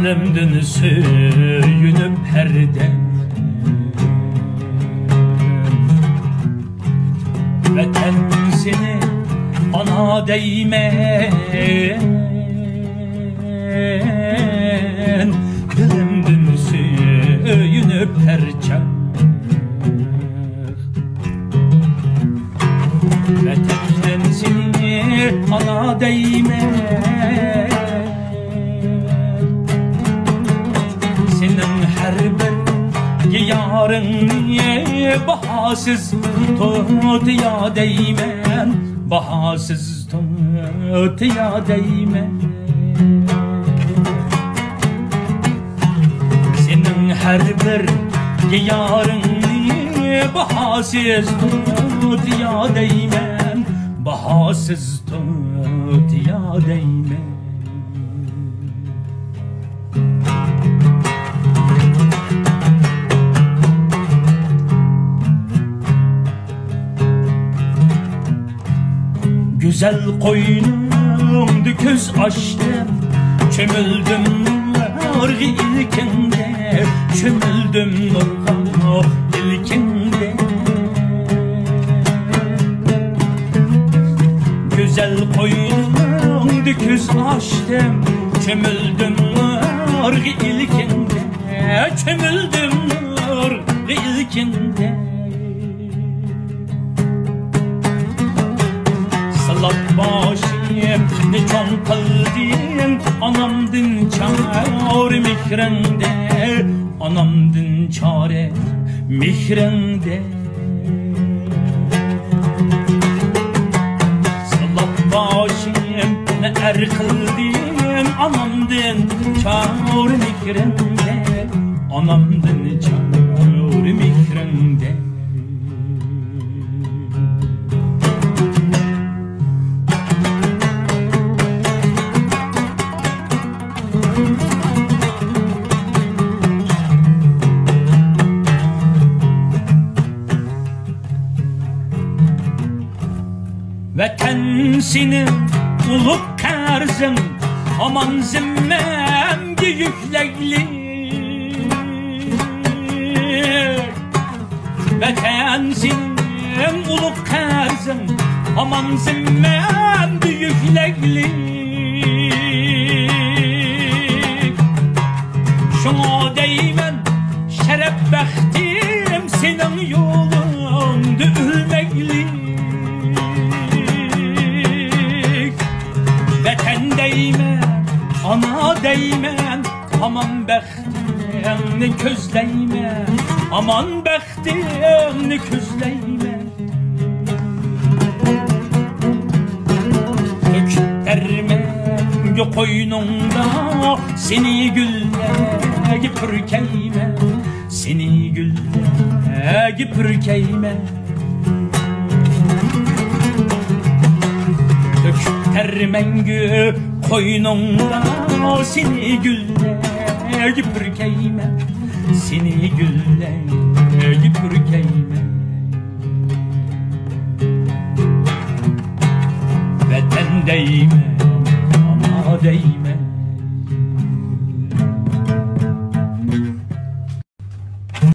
Dilimden söyünüp herden Vatan seni ana değmen Dilimden söyünüp herden Vatan seni ana değmen Yarın niye bahasız tut ya değmen Bahasız tut ya değmen Senin her bir yarın niye bahasız tut ya değmen Bahasız tut ya değmen Güzel koynumdu köz açtım Çömüldüm nur ilkinde Çömüldüm nur ilkinde Güzel koynumdu köz açtım Çömüldüm nur ilkinde Çömüldüm nur ilkinde Salat başım ne çok kıldın Anamdın çare mihrende Anamdın çare mihrende Salat başım ne kıldın Anamdın çare mihrende Anamdın çare mihrende Vatan senin uluk karzın Aman zimmemde yüklekli Vatan senin uluk karzın Aman zimmemde yüklekli Şuna değmen şeref bektim Senin yolunda ölmekli Vatan değmen, ana değmen Aman bəxtini közleymen Aman bəxtini közleymen Döktermen koynunda Seni güllegi pürkeymen Seni güllegi pürkeymen Döktermen koynunda Seni güllegi pürkeymen Seni güllegi pürkeymen